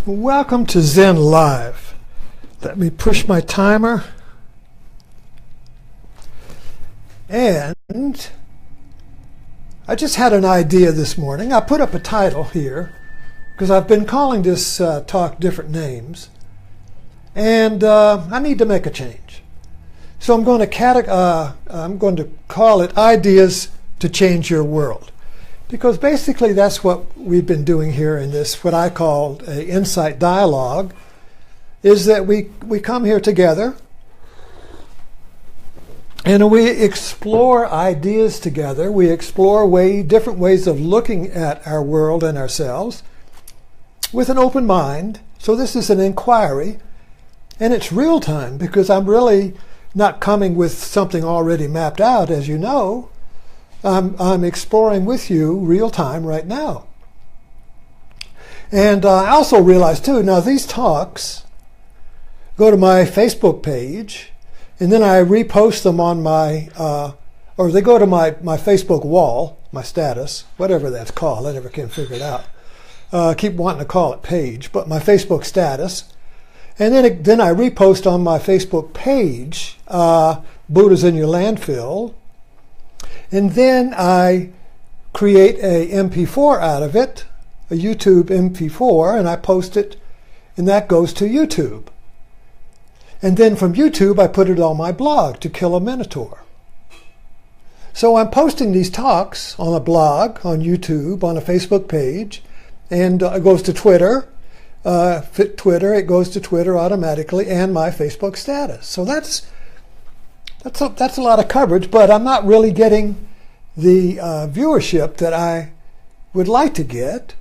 Welcome to Zen Live. Let me push my timer. And I just had an idea this morning. I put up a title here because I've been calling this talk different names. And I need to make a change. So I'm going to call it Ideas to Change Your World. Because basically that's what we've been doing here in this, what I call an insight dialogue, is that we come here together and we explore ideas together. We explore different ways of looking at our world and ourselves with an open mind. So this is an inquiry, and it's real time because I'm really not coming with something already mapped out, as you know. I'm exploring with you real time right now. And I also realized too, now these talks go to my Facebook page, and then I repost them on my, or they go to my Facebook wall, my status, whatever that's called. I never can figure it out. I keep wanting to call it page, but my Facebook status. And then I repost on my Facebook page, Buddha's in Your Landfill. And then I create a MP4 out of it, a YouTube MP4, and I post it, and that goes to YouTube. And then from YouTube, I put it on my blog, To Kill a Minotaur. So I'm posting these talks on a blog, on YouTube, on a Facebook page, and it goes to Twitter. It goes to Twitter automatically, and my Facebook status. So that's a lot of coverage, but I'm not really getting the viewership that I would like to get.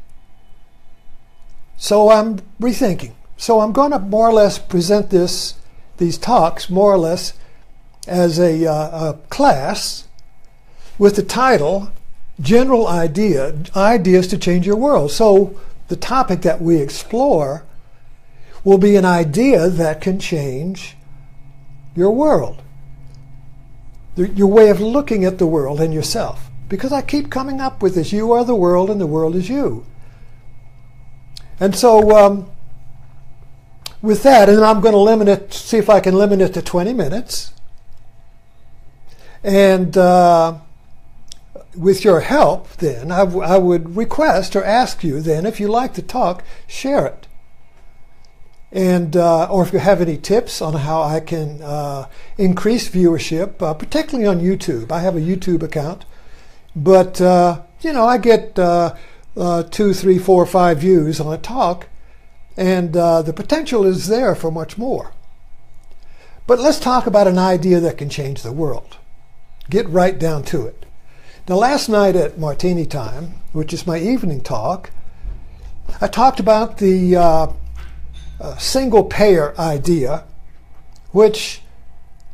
So I'm rethinking. So I'm going to more or less present these talks more or less as a class with the title, General Ideas to Change Your World. So the topic that we explore will be an idea that can change your world. Your way of looking at the world and yourself. Because I keep coming up with this. You are the world and the world is you. And so with that, and I'm going to see if I can limit it to 20 minutes. And with your help then, I would request or ask you then, if you like the talk, share it. And or if you have any tips on how I can increase viewership, particularly on YouTube. I have a YouTube account, but I get 2, 3, 4, 5 views on a talk, and the potential is there for much more. But let's talk about an idea that can change the world. Get right down to it. Now, last night at Martini Time, which is my evening talk, I talked about the single payer idea, which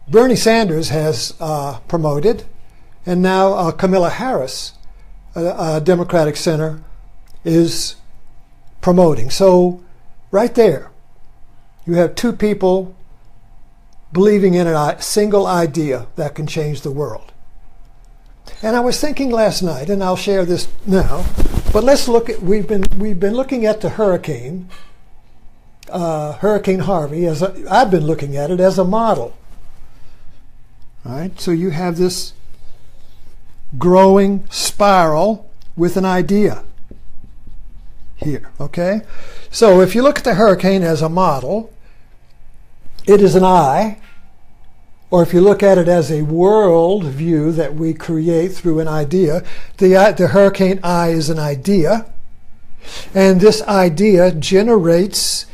Bernie Sanders has promoted, and now Kamala Harris, a Democratic senator, is promoting. So right there, you have two people believing in a single idea that can change the world. And I was thinking last night, and I'll share this now, but let's look at, we've been looking at the hurricane Harvey, I've been looking at it as a model. All right, so you have this growing spiral with an idea here, okay? So if you look at the hurricane as a model, it is an eye, or if you look at it as a world view that we create through an idea, the hurricane eye is an idea, and this idea generates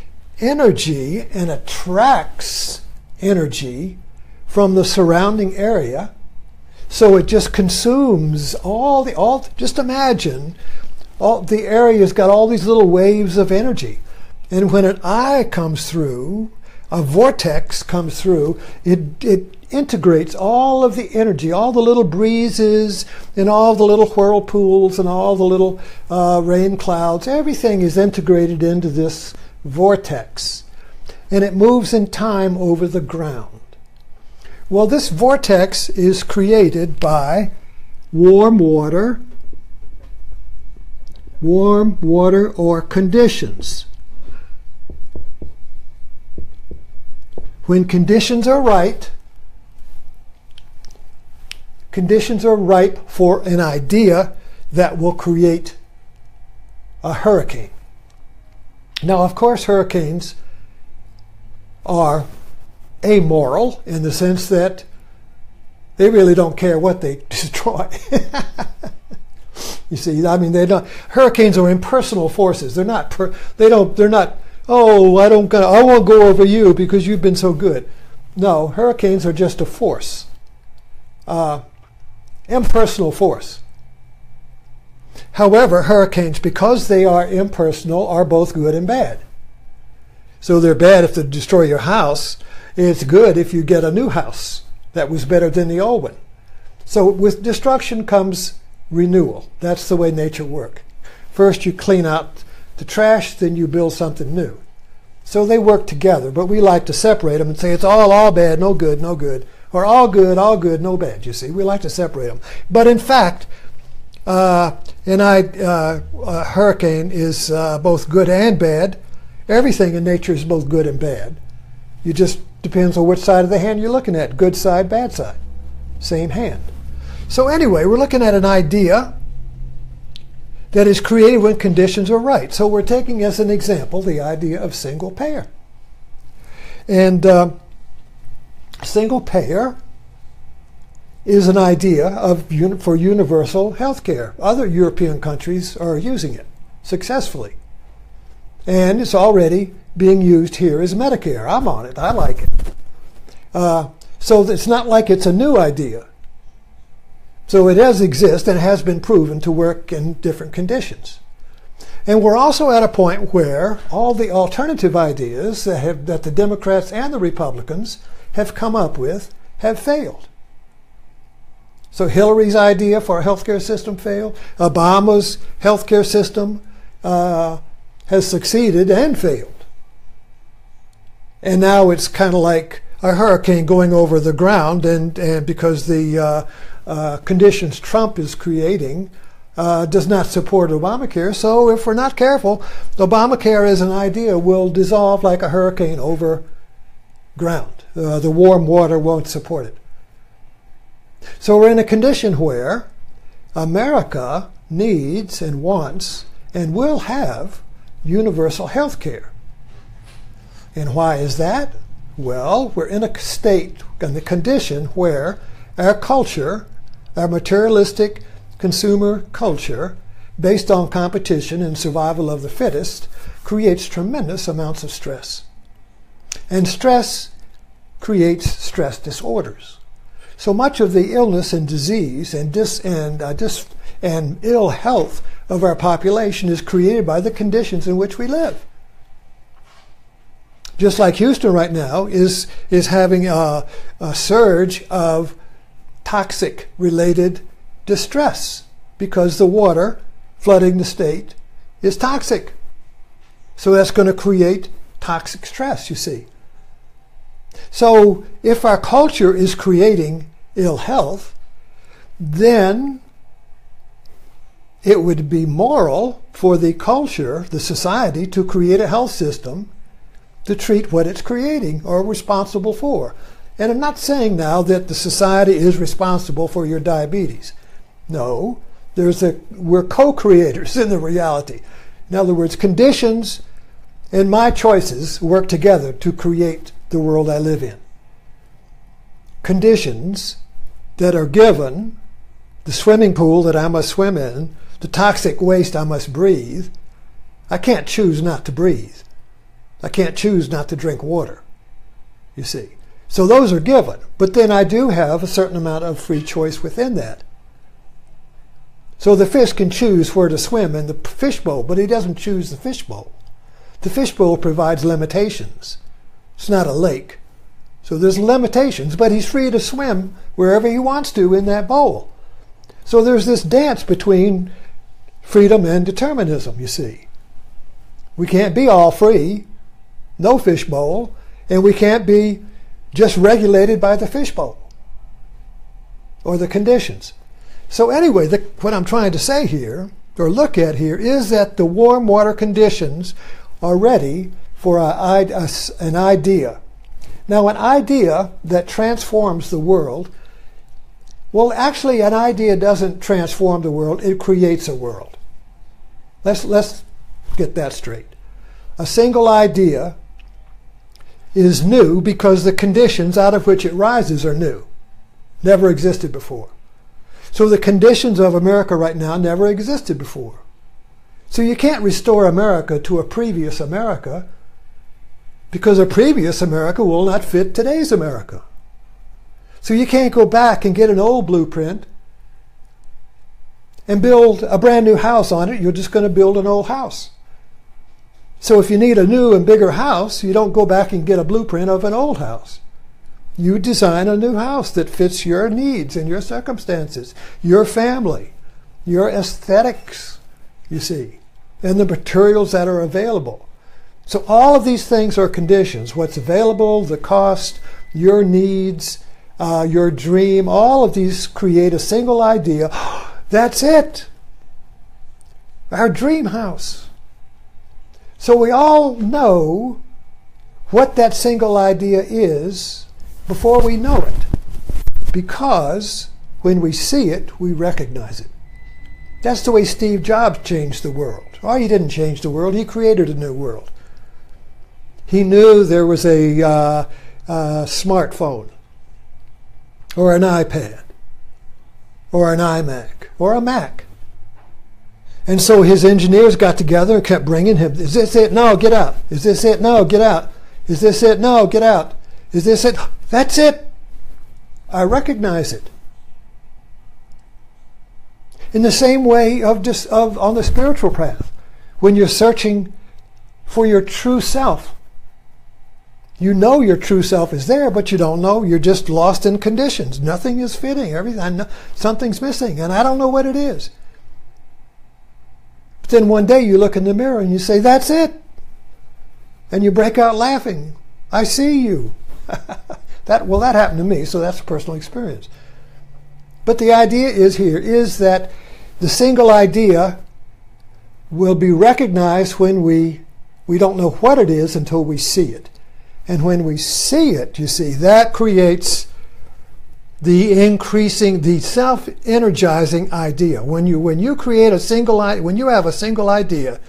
energy and attracts energy from the surrounding area. So it just consumes just imagine the area's got all these little waves of energy. And when an eye comes through, a vortex comes through, it integrates all of the energy, all the little breezes and all the little whirlpools and all the little rain clouds. Everything is integrated into this vortex, and it moves in time over the ground. Well, this vortex is created by warm water or conditions. when conditions are right, conditions are ripe for an idea that will create a hurricane. Now, of course, hurricanes are amoral in the sense that they really don't care what they destroy. You see, I mean, they don't. Hurricanes are impersonal forces. They're not. They're not. Oh, I won't go over you because you've been so good. No, hurricanes are just a force, impersonal force. However, hurricanes, because they are impersonal, are both good and bad. So they're bad if they destroy your house. It's good if you get a new house that was better than the old one. So with destruction comes renewal. That's the way nature works. First you clean out the trash, then you build something new. So they work together, but we like to separate them and say it's all bad, no good, no good. Or all good, no bad, you see. We like to separate them. But in fact, a hurricane is both good and bad. Everything in nature is both good and bad. It just depends on which side of the hand you're looking at. Good side, bad side. Same hand. So anyway, we're looking at an idea that is created when conditions are right. So we're taking as an example the idea of single payer. And single payer is an idea for universal health care. Other European countries are using it successfully. And it's already being used here as Medicare. I'm on it. I like it. So it's not like it's a new idea. So it does exist and has been proven to work in different conditions. And we're also at a point where all the alternative ideas that the Democrats and the Republicans have come up with have failed. So Hillary's idea for a healthcare system failed. Obama's healthcare system has succeeded and failed. And now it's kind of like a hurricane going over the ground, and because the conditions Trump is creating does not support Obamacare. So if we're not careful, Obamacare as an idea will dissolve like a hurricane over ground. The warm water won't support it. So we're in a condition where America needs and wants and will have universal health care. And why is that? Well, we're in a state, in the condition where our culture, our materialistic consumer culture, based on competition and survival of the fittest, creates tremendous amounts of stress. And stress creates stress disorders. So much of the illness and disease and ill health of our population is created by the conditions in which we live. Just like Houston right now is having a surge of toxic-related distress because the water flooding the state is toxic. So that's going to create toxic stress, you see. So if our culture is creating ill health, then it would be moral for the culture, the society, to create a health system to treat what it's creating or responsible for. And I'm not saying now that the society is responsible for your diabetes. No, we're co-creators in the reality. In other words, conditions and my choices work together to create the world I live in. Conditions that are given, the swimming pool that I must swim in, the toxic waste I must breathe. I can't choose not to breathe. I can't choose not to drink water, you see. So those are given, but then I do have a certain amount of free choice within that. So the fish can choose where to swim in the fishbowl, but he doesn't choose the fishbowl. The fishbowl provides limitations. It's not a lake. So there's limitations, but he's free to swim wherever he wants to in that bowl. So there's this dance between freedom and determinism, you see. We can't be all free, no fishbowl, and we can't be just regulated by the fishbowl or the conditions. So anyway, what I'm trying to say here, or look at here, is that the warm water conditions are ready for an idea Now, an idea that transforms the world, well, actually, an idea doesn't transform the world, it creates a world. Let's get that straight. A single idea is new because the conditions out of which it rises are new. Never existed before. So the conditions of America right now never existed before. So you can't restore America to a previous America because a previous America will not fit today's America. So you can't go back and get an old blueprint and build a brand new house on it. You're just going to build an old house. So if you need a new and bigger house, you don't go back and get a blueprint of an old house. You design a new house that fits your needs and your circumstances, your family, your aesthetics, you see, and the materials that are available. So all of these things are conditions. What's available, the cost, your needs, your dream, all of these create a single idea. That's it. Our dream house. So we all know what that single idea is before we know it, because when we see it, we recognize it. That's the way Steve Jobs changed the world. Oh, he didn't change the world. He created a new world. He knew there was a smartphone or an iPad or an iMac or a Mac. And so his engineers got together and kept bringing him, is this it? No, get out. Is this it? No, get out. Is this it? No, get out. Is this it? That's it. I recognize it. In the same way on the spiritual path, when you're searching for your true self, you know your true self is there, but you don't know. You're just lost in conditions. Nothing is fitting. Something's missing, and I don't know what it is. But then one day you look in the mirror and you say, that's it. And you break out laughing. I see you. That happened to me, so that's a personal experience. But the idea is that the single idea will be recognized when we don't know what it is until we see it. And when we see it, you see, that creates the self-energizing idea. When you create when you have a single idea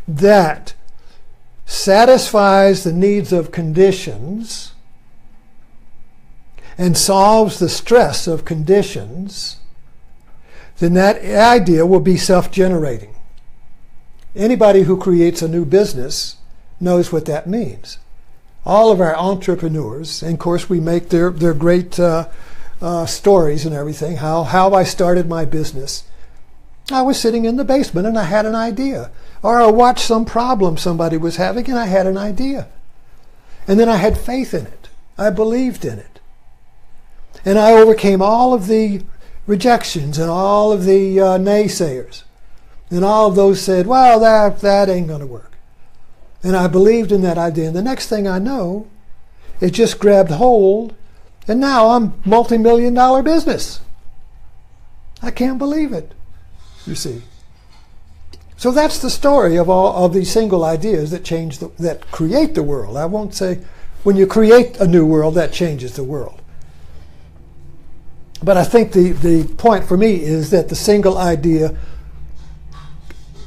that satisfies the needs of conditions and solves the stress of conditions, then that idea will be self-generating. Anybody who creates a new business knows what that means. All of our entrepreneurs, and of course we make their great stories and everything, how I started my business. I was sitting in the basement and I had an idea. Or I watched some problem somebody was having and I had an idea. And then I had faith in it. I believed in it. And I overcame all of the rejections and all of the naysayers. And all of those said, well, that ain't going to work. And I believed in that idea. And the next thing I know, it just grabbed hold. And now I'm multi-million-dollar business. I can't believe it, you see. So that's the story of all of these single ideas that create the world. I won't say when you create a new world, that changes the world. But I think the point for me is that the single idea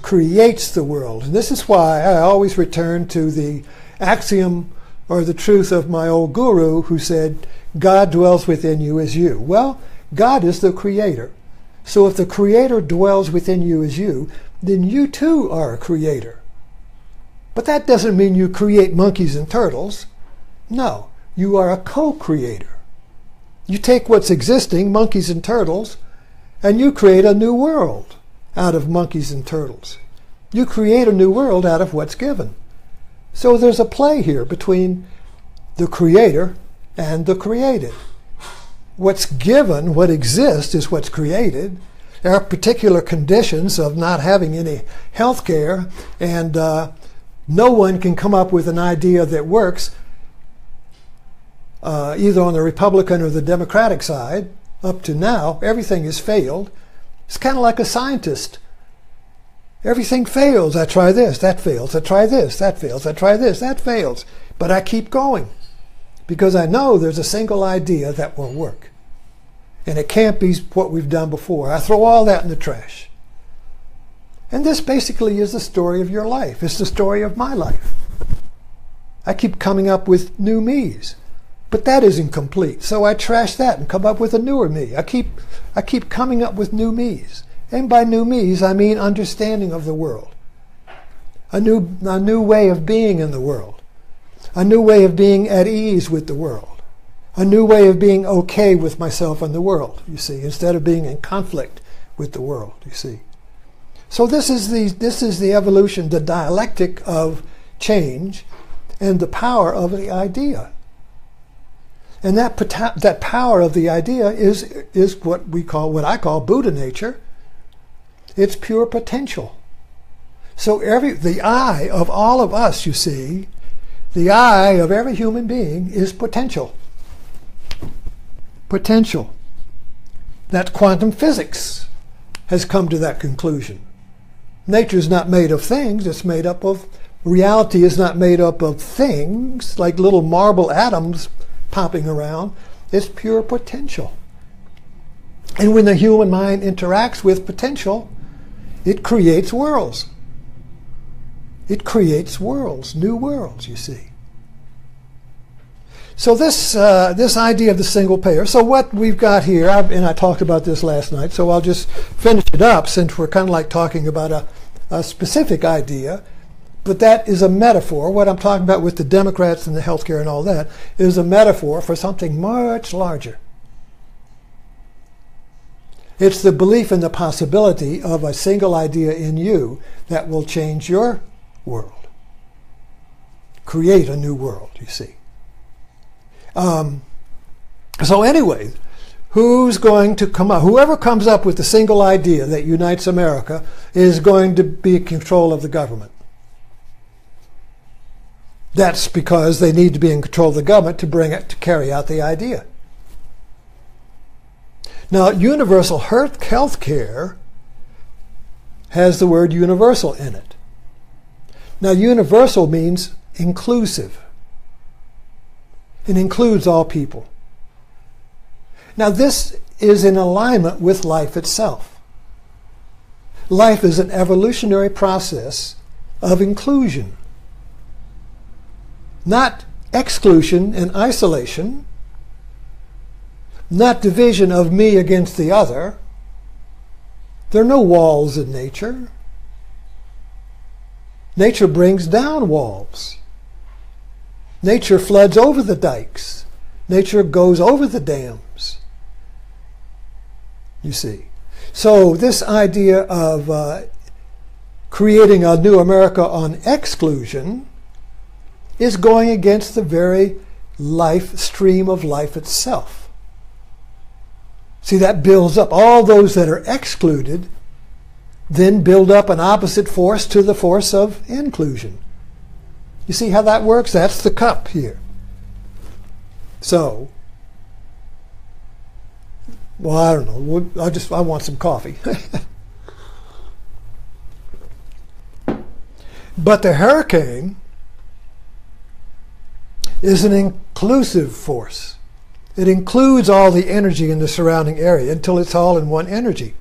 creates the world. And this is why I always return to the axiom or the truth of my old guru who said, God dwells within you as you. Well, God is the creator. So if the creator dwells within you as you, then you too are a creator. But that doesn't mean you create monkeys and turtles. No, you are a co-creator. You take what's existing, monkeys and turtles, and you create a new world out of monkeys and turtles. You create a new world out of what's given. So there's a play here between the creator and the created. What's given, what exists, is what's created. There are particular conditions of not having any health care, and no one can come up with an idea that works either on the Republican or the Democratic side. Up to now, everything has failed. It's kind of like a scientist. Everything fails. I try this, that fails. I try this, that fails. I try this, that fails. But I keep going because I know there's a single idea that will work. And it can't be what we've done before. I throw all that in the trash. And this basically is the story of your life. It's the story of my life. I keep coming up with new me's, but that isn't complete. So I trash that and come up with a newer me. I keep coming up with new me's. And by new me's, I mean understanding of the world. A new way of being in the world. A new way of being at ease with the world. A new way of being okay with myself and the world, you see, instead of being in conflict with the world, you see. So this is the evolution, the dialectic of change and the power of the idea. And that power of the idea is what I call Buddha nature. It's pure potential. So the I of all of us, you see, the I of every human being is potential. Potential. That quantum physics has come to that conclusion. Nature is not made of things, it's made up of, reality is not made up of things, like little marble atoms popping around. It's pure potential. And when the human mind interacts with potential, it creates worlds. It creates worlds, new worlds, you see. So this idea of the single payer, so what we've got here, and I talked about this last night, so I'll just finish it up since we're kind of like talking about a specific idea, but that is a metaphor. What I'm talking about with the Democrats and the healthcare and all that is a metaphor for something much larger. It's the belief in the possibility of a single idea in you that will change your world. Create a new world, you see. So anyway, who's going to come up? Whoever comes up with the single idea that unites America is going to be in control of the government. That's because they need to be in control of the government to carry out the idea. Now, universal health care has the word universal in it. Now, universal means inclusive. It includes all people. Now, this is in alignment with life itself. Life is an evolutionary process of inclusion, not exclusion and isolation, not division of me against the other. There are no walls in nature. Nature brings down walls. Nature floods over the dikes. Nature goes over the dams. You see. So this idea of creating a new America on exclusion is going against the very life stream of life itself. See, that builds up all those that are excluded, then build up an opposite force to the force of inclusion. You see how that works? That's the cup here. So, well, I don't know. I want some coffee. But the hurricane is an inclusive force. It includes all the energy in the surrounding area until it's all in one energy.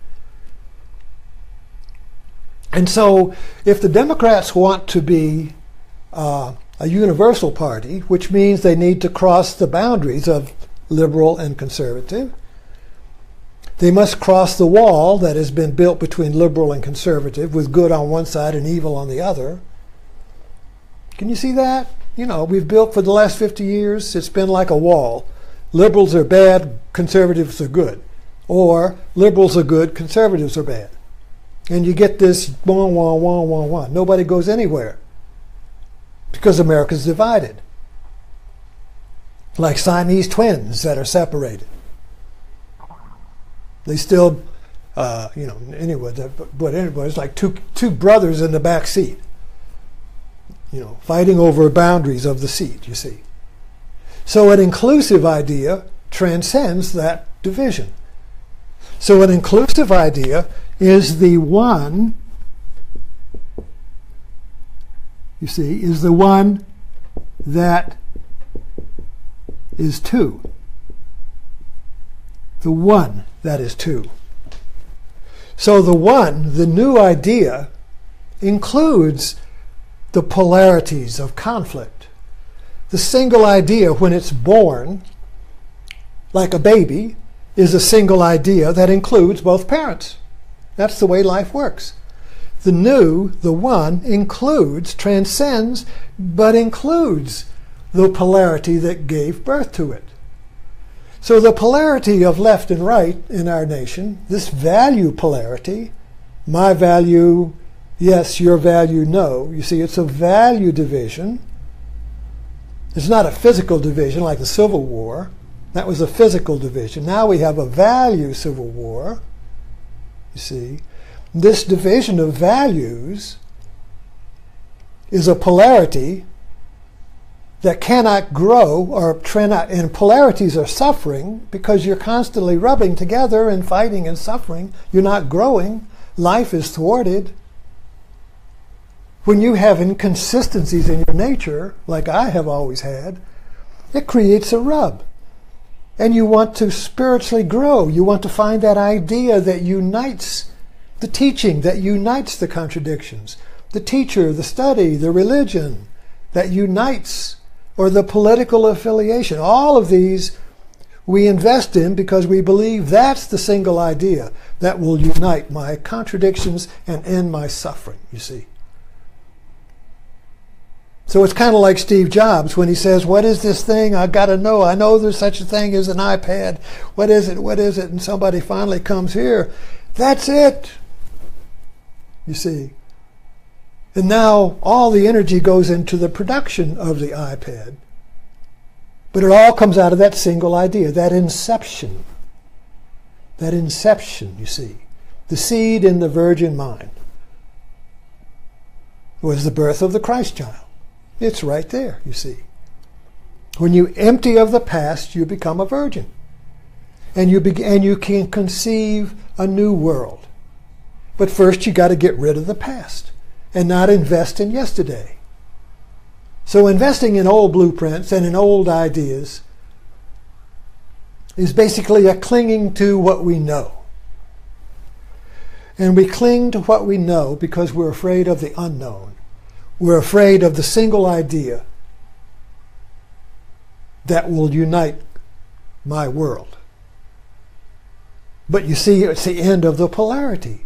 And so if the Democrats want to be a universal party, which means they need to cross the boundaries of liberal and conservative, they must cross the wall that has been built between liberal and conservative, with good on one side and evil on the other. Can you see that? You know, we've built for the last 50 years, it's been like a wall. Liberals are bad, conservatives are good. Or liberals are good, conservatives are bad. And you get this wah, wah, wah, wah, wah. Nobody goes anywhere because America's divided. Like Siamese twins that are separated. They still, anyway, it's like two brothers in the back seat, fighting over boundaries of the seat, you see. So an inclusive idea transcends that division. So an inclusive idea is the one, you see, is the one that is 2. The 1, that is 2. So the 1, the new idea, includes the polarities of conflict. The single idea, when it's born, like a baby, is a single idea that includes both parents. That's the way life works. The new, the 1, includes, transcends, but includes the polarity that gave birth to it. So the polarity of left and right in our nation, this value polarity, my value, yes, your value, no. You see, it's a value division. It's not a physical division like the Civil War. That was a physical division. Now we have a value civil war. You see, this division of values is a polarity that cannot grow or trend out. And polarities are suffering because you're constantly rubbing together and fighting and suffering. You're not growing. Life is thwarted. When you have inconsistencies in your nature, like I have always had, it creates a rub. And you want to spiritually grow. You want to find that idea that unites the teaching, that unites the contradictions. The teacher, the study, the religion that unites, or the political affiliation. All of these we invest in because we believe that's the single idea that will unite my contradictions and end my suffering, you see. So it's kind of like Steve Jobs when he says, what is this thing? I got to know. I know there's such a thing as an iPad. What is it? What is it? And somebody finally comes here. That's it. You see. And now all the energy goes into the production of the iPad. But it all comes out of that single idea, that inception. That inception, you see. The seed in the virgin mind was the birth of the Christ child. It's right there, you see. When you empty of the past, you become a virgin. And you can conceive a new world. But first you got to get rid of the past and not invest in yesterday. So investing in old blueprints and in old ideas is basically a clinging to what we know. And we cling to what we know because we're afraid of the unknown. We're afraid of the single idea that will unite my world. But you see, it's the end of the polarity.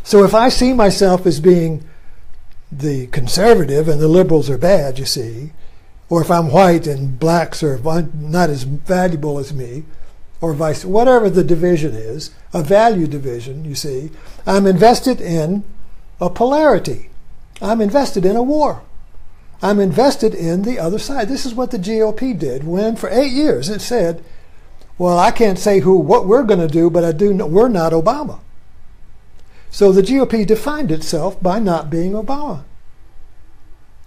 So if I see myself as being the conservative and the liberals are bad, you see, or if I'm white and blacks are not as valuable as me, or vice, whatever the division is, a value division, you see, I'm invested in a polarity. I'm invested in a war. I'm invested in the other side. This is what the GOP did when, for 8 years, it said, well, I can't say what we're going to do, but I do know we're not Obama. So the GOP defined itself by not being Obama.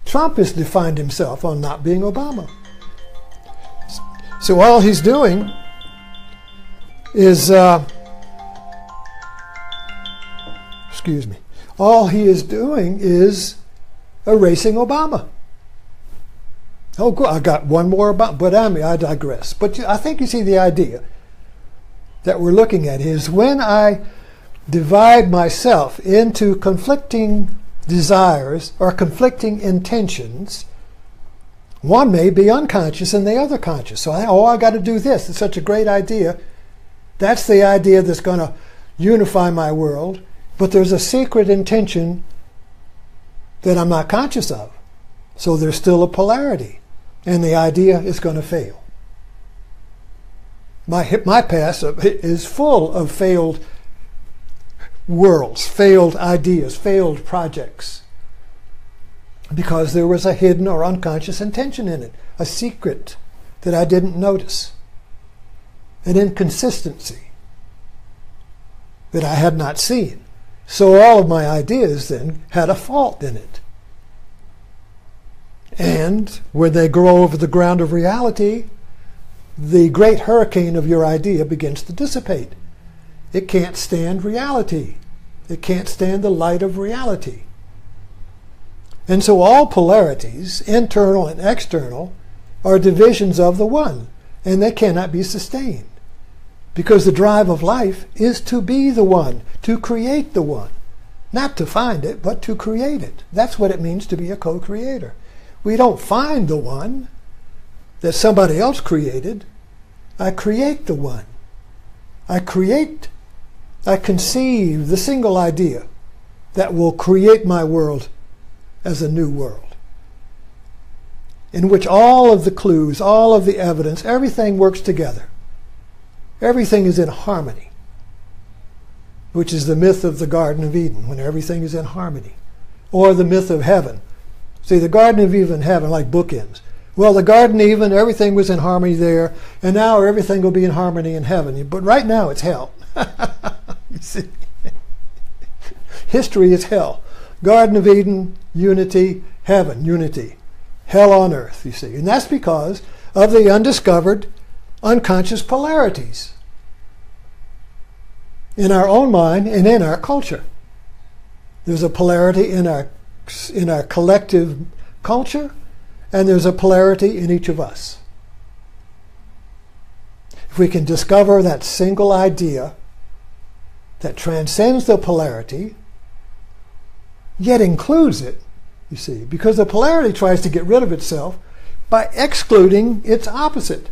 Trump has defined himself on not being Obama. So all he's doing is, all he is doing is erasing Obama. Oh, good. I got one more about, but I digress. But I think you see the idea that we're looking at is when I divide myself into conflicting desires or conflicting intentions, one may be unconscious and the other conscious. So I got to do this. It's such a great idea. That's the idea that's going to unify my world. But there's a secret intention that I'm not conscious of. So there's still a polarity. And the idea is going to fail. My past is full of failed worlds, failed ideas, failed projects. Because there was a hidden or unconscious intention in it. A secret that I didn't notice. An inconsistency that I had not seen. So all of my ideas then had a fault in it. And when they grow over the ground of reality, the great hurricane of your idea begins to dissipate. It can't stand reality. It can't stand the light of reality. And so all polarities, internal and external, are divisions of the one. and they cannot be sustained. Because the drive of life is to be the one, to create the one. Not to find it, but to create it. That's what it means to be a co-creator. We don't find the one that somebody else created. I create the one. I conceive the single idea that will create my world as a new world, in which all of the clues, all of the evidence, everything works together. Everything is in harmony, which is the myth of the Garden of Eden, when everything is in harmony. Or the myth of heaven. See, the Garden of Eden and heaven, like bookends. Well, the Garden of Eden, everything was in harmony there, and now everything will be in harmony in heaven. But right now it's hell. You see? History is hell. Garden of Eden, unity. Heaven, unity. Hell on earth, you see. And that's because of the undiscovered, unconscious polarities in our own mind and in our culture. There's a polarity in our collective culture, and there's a polarity in each of us. If we can discover that single idea that transcends the polarity, yet includes it, you see, because the polarity tries to get rid of itself by excluding its opposite.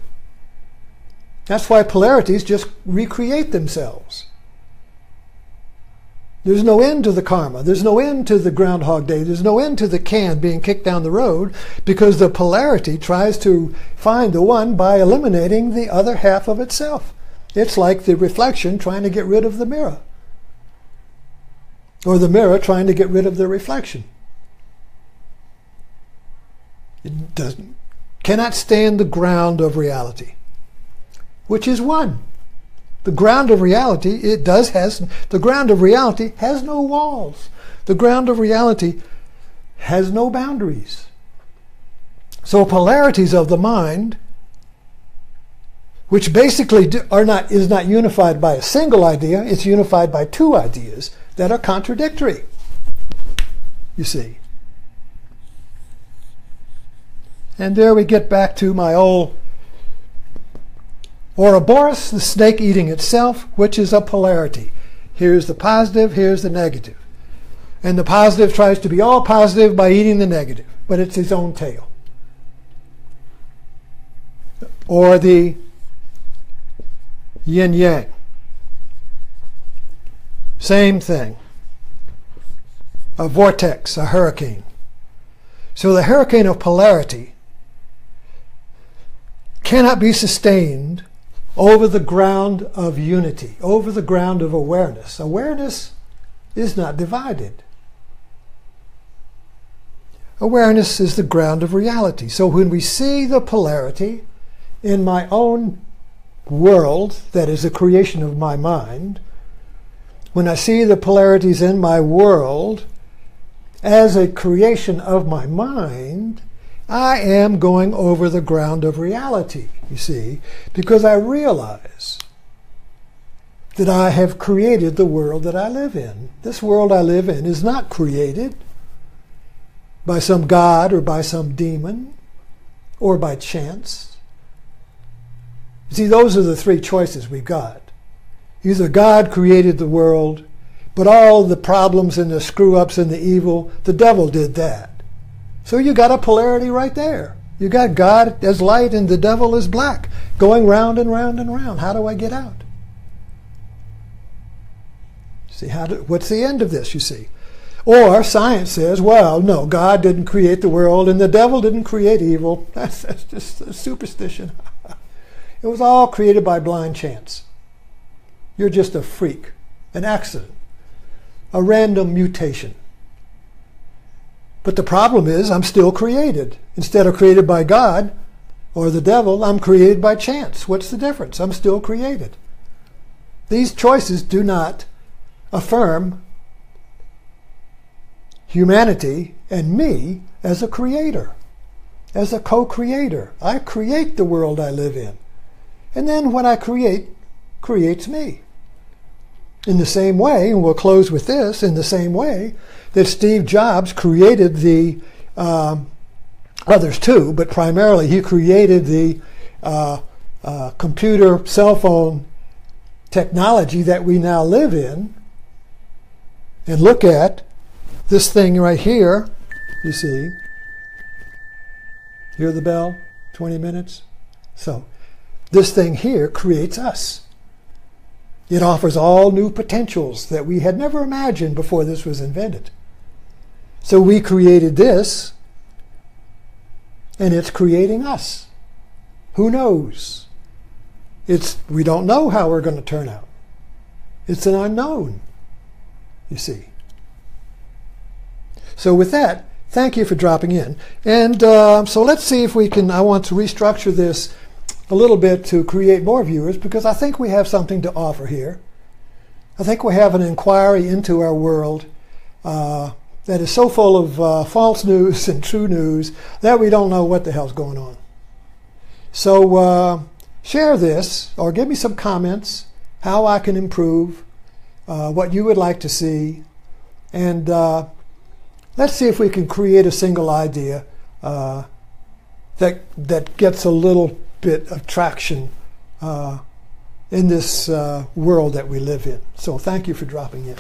That's why polarities just recreate themselves. There's no end to the karma. There's no end to the Groundhog Day. There's no end to the can being kicked down the road, because the polarity tries to find the one by eliminating the other half of itself. It's like the reflection trying to get rid of the mirror, or the mirror trying to get rid of the reflection. It cannot stand the ground of reality, which is one. The ground of reality, the ground of reality has no walls. The ground of reality has no boundaries. So polarities of the mind, which basically is not unified by a single idea, it's unified by two ideas that are contradictory, you see. And there we get back to my old Ouroboros, the snake eating itself, which is a polarity. Here's the positive, here's the negative. And the positive tries to be all positive by eating the negative, but it's his own tail. Or the yin-yang. Same thing. A vortex, a hurricane. So the hurricane of polarity cannot be sustained over the ground of unity, over the ground of awareness. Awareness is not divided. Awareness is the ground of reality. So when we see the polarity in my own world, that is a creation of my mind, when I see the polarities in my world as a creation of my mind, I am going over the ground of reality, you see, because I realize that I have created the world that I live in. This world I live in is not created by some god or by some demon or by chance. You see, those are the three choices we've got. Either God created the world, but all the problems and the screw-ups and the evil, the devil did that. So you got a polarity right there. You got God as light and the devil as black, going round and round and round. How do I get out? See, what's the end of this, you see? Or science says, well, no, God didn't create the world and the devil didn't create evil. That's just a superstition. It was all created by blind chance. You're just a freak, an accident, a random mutation. But the problem is I'm still created. Instead of created by God or the devil, I'm created by chance. What's the difference? I'm still created. These choices do not affirm humanity and me as a creator, as a co-creator. I create the world I live in. And then what I create creates me. In the same way, and we'll close with this, in the same way that Steve Jobs created the, others too, but primarily he created the computer, cell phone technology that we now live in, and look at this thing right here, you see, hear the bell, 20 minutes? So this thing here creates us. It offers all new potentials that we had never imagined before this was invented. So we created this, and it's creating us. Who knows? We don't know how we're going to turn out. It's an unknown, you see. So with that, thank you for dropping in. And so let's see if we can, I want to restructure this a little bit to create more viewers, because I think we have something to offer here. I think we have an inquiry into our world that is so full of false news and true news that we don't know what the hell's going on. So share this, or give me some comments, how I can improve, what you would like to see, and let's see if we can create a single idea that gets a little bit of traction in this world that we live in. So thank you for dropping in.